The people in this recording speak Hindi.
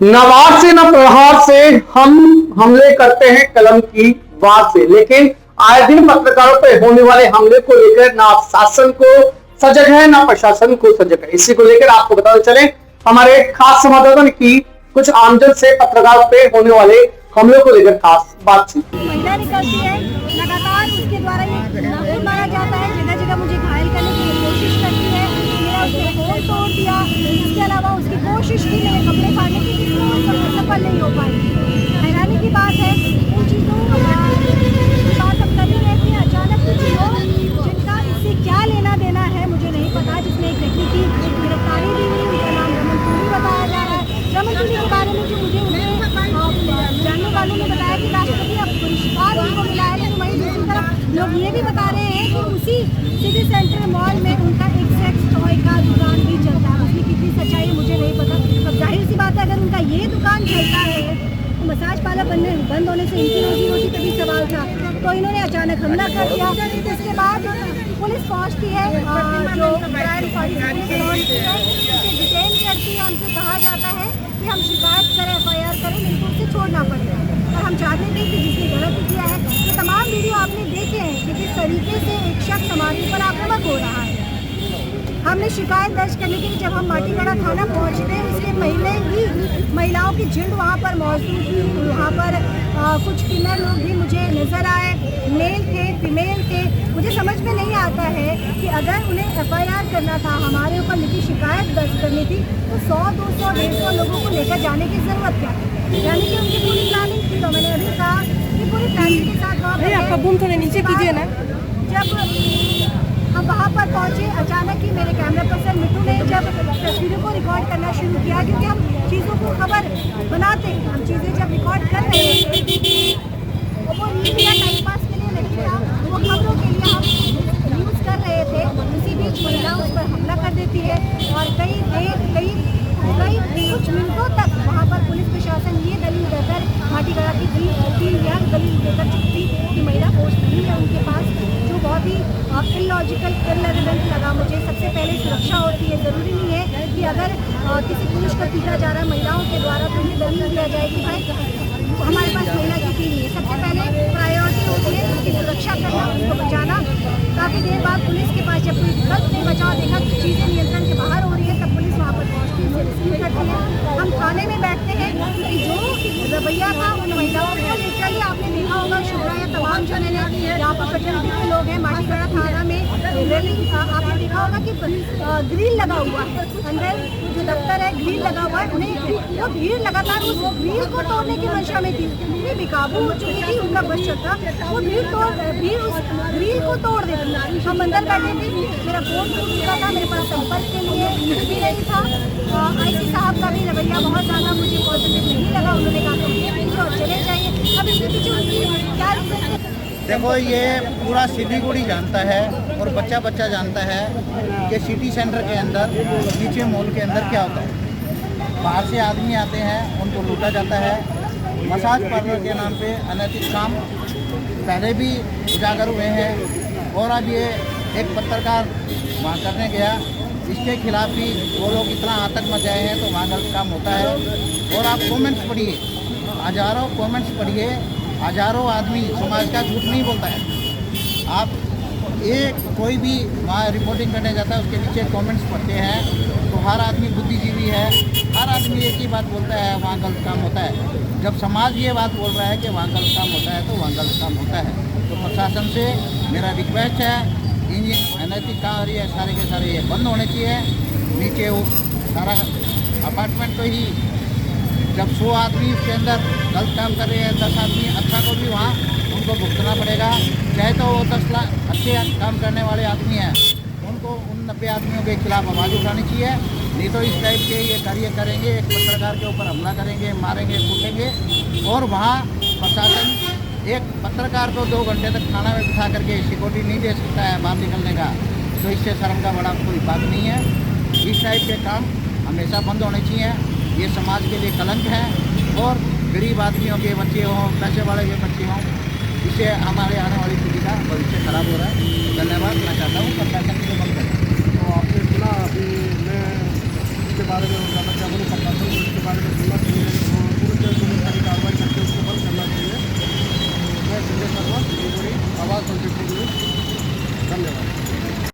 न से न प्रहार से हम हमले करते हैं कलम की वार से, लेकिन आए दिन पत्रकारों पर होने वाले हमले को लेकर ना शासन को सजग है ना प्रशासन को सजग है। इसी को लेकर आपको बताते चले, हमारे खास संवाददाता ने की कुछ आमजन से पत्रकारों पे होने वाले हमलों को लेकर खास बातचीत। महिला निकलती है, लगातार उसके द्वारा ये नाखून मारा जाता है, जगह जगह मुझे घायल करने की कोशिश करती है, मेरा उसने फोन तोड़ दिया। इसके अलावा उसकी कोशिश की मेरे कपड़े फाड़ने की, जिसमें वो सफल नहीं हो पाई। हैरानी की बात है, उन चीज़ों की बात अब कभी रहती है, अचानक कुछ लोग जिनका इससे क्या लेना देना है मुझे नहीं पता, जिसने एक व्यक्ति की गिरफ्तारी भी हुई, उनका नाम रमन टूरी बताया जा रहा है। रमन टूरी के बारे में जो मुझे जानने वालों ने बताया कि राष्ट्रपति अब पुरस्कार उनको मिला है, लेकिन वहीं दूसरी तरफ लोग ये भी बता रहे हैं कि उसी सिटी सेंटर मॉल में उनका एक सेक्स टॉय का दुकान भी चलता है। उसकी कितनी सच्चाई मुझे नहीं पता। अब जाहिर सी बात है, अगर उनका ये दुकान चलता है तो मसाज पार्लर बंद होने से इनकी रोजी रोटी का भी सवाल था, तो इन्होंने अचानक हमला कर दिया। इसके बाद पुलिस पहुंचती है, जो पहुंचती है, उसे डिटेन करती है। हमसे कहा जाता है कि हम शिकायत करें, FIR करें, इनको उसे छोड़ना पड़ेगा। और हम चाहते थे कि जिसने गलत किया है, ये तमाम वीडियो आपने देखे हैं कि किस तरीके से एक शख्स हमारे ऊपर आक्रामक हो रहा है। हमने शिकायत दर्ज करने के लिए जब हम माटीगढ़ा थाना पहुंचते, उसके महिलाओं की झुंड वहाँ पर मौजूद थी। वहाँ पर कुछ किन्नर लोग भी मुझे नज़र आए, मेल थे, फीमेल थे। मुझे समझ में नहीं आता है कि अगर उन्हें FIR करना था, हमारे ऊपर लिखी शिकायत दर्ज करनी थी, तो 100, 200, 150 लोगों को लेकर जाने की ज़रूरत क्या है? यानी कि उनकी पूरी प्लानिंग थी। तो मैंने अभी कहा कि पूरी प्लानिंग के साथ वहाँ आपका बूम थोड़े नीचे कीजिए ना। जब हम वहाँ पर पहुँचे, अचानक ही मेरे कैमरा पर्सन मिट्टू ने जब तस्वीरों को रिकॉर्ड करना शुरू किया, क्योंकि हम चीज़ों को खबर बनाते हैं, हम चीज़ें जब रिकॉर्ड कर रहे हैं वो मीडिया टाइम पास के लिए नहीं था, वो खबरों के लिए हम यूज़ कर रहे थे। उसी बीच महिला उस पर हमला कर देती है और कई कुछ मिनटों तक वहाँ पर पुलिस प्रशासन ये दलील देकर माटीगढ़ा की टीम यह दलील देकर चुकी कि महिला पोस्ट नहीं है उनके पास, जो बहुत ही इलॉजिकल, इररिलेवेंट लगा मुझे। सबसे पहले सुरक्षा होती है, ज़रूरी नहीं है कि अगर किसी पुरुष को पीटा जा रहा है महिलाओं के द्वारा तो ये दलील दिया जाए कि भाई हमारे पास महिला की नहीं है। सबसे पहले प्रायोरिटी होती है उसकी सुरक्षा करना, उसको बचाना। काफ़ी देर बाद पुलिस के पास जब कोई गलत नहीं बचाव देखा, चीज़ें नियंत्रण के बाहर हो रही है, तब पुलिस वहाँ पर पहुँचती है, रेस्क्यू करती है। हम थाने में बैठते हैं कि जो रवैया था उन महिलाओं को लेकर ही आपने देखा होगा, शुभ्रा या तमाम जो यहाँ पर फैकल्टी के लोग हैं, माटीगढ़ा थाना में रेलिंग आपने देखा होगा कि ग्रिल लगा हुआ है, अंदर जो दफ्तर है ग्रिल लगा हुआ है। उन्हें वो भीड़ लगातार उस ग्रिल को तोड़ने की मंशा में थी, इतनी बेकाबू हो चुकी थी उनका बस चक्का, वो भीड़ उस ग्रिल को तोड़ देती। हम अंदर बैठे थे, मेरा फोन टूट चुका था, मेरे पास संपर्क के लिए कुछ भी नहीं था। IC साहब का भी रवैया बहुत ज़्यादा मुझे पॉजिटिव नहीं लगा। उन्होंने कहा कि ये पीछे और चले जाइए। अब इसके पीछे उनकी क्या रीज़न? देखो, ये पूरा सिलीगुड़ी जानता है और बच्चा बच्चा जानता है कि सिटी सेंटर के अंदर, नीचे मॉल के अंदर क्या होता है। बाहर से आदमी आते हैं, उनको लूटा जाता है। मसाज पार्लर के नाम पे अनैतिक काम पहले भी उजागर हुए हैं, और अब ये एक पत्रकार वहाँ करने गया, इसके खिलाफ भी वो लोग इतना आतंक मचाए हैं, तो वहाँ गलत काम होता है। और आप कमेंट्स पढ़िए, हज़ारों कमेंट्स पढ़िए, हज़ारों आदमी समाज का झूठ नहीं बोलता है। आप कोई भी वहाँ रिपोर्टिंग करने जाता है, उसके नीचे कमेंट्स पढ़ते हैं, तो हर आदमी बुद्धिजीवी है, हर आदमी एक ही बात बोलता है, वहाँ गलत काम होता है। जब समाज ये बात बोल रहा है कि वहाँ गलत काम होता है, तो वहाँ गलत काम होता है। तो प्रशासन से मेरा रिक्वेस्ट है, इन अनैतिक कार्य सारे के सारे ये बंद होने चाहिए। नीचे वो सारा अपार्टमेंट को ही जब 100 आदमी उसके अंदर गलत काम कर रहे हैं, 10 आदमी अच्छा को भी वहाँ उनको भुगतना पड़ेगा। चाहे तो वो 10 लाख अच्छे काम करने वाले आदमी हैं, उनको उन 90 आदमियों के खिलाफ आवाज़ उठानी चाहिए। नहीं तो इस टाइप के ये कार्य करेंगे, एक पत्रकार के ऊपर हमला करेंगे, मारेंगे, कूटेंगे। और वहाँ प्रशासन एक पत्रकार को 2 घंटे तक थाना में बिठा करके सिक्योरिटी नहीं दे सकता है बाहर निकलने का, तो इससे शर्म का बड़ा कोई बात नहीं है। इस टाइप के काम हमेशा बंद होने चाहिए। ये समाज के लिए कलंक है, और गरीब आदमियों के बच्चे हों, पैसे वाले के बच्चे हों, इससे हमारे आने वाली पीढ़ी का भविष्य खराब हो रहा है। धन्यवाद। मैं चाहता हूँ प्रशासन के लिए बंद करें। तो आपने सुना, अभी मैं इसके बारे में जानना चाहूँगा, प्रशासन इसके बारे में सुनना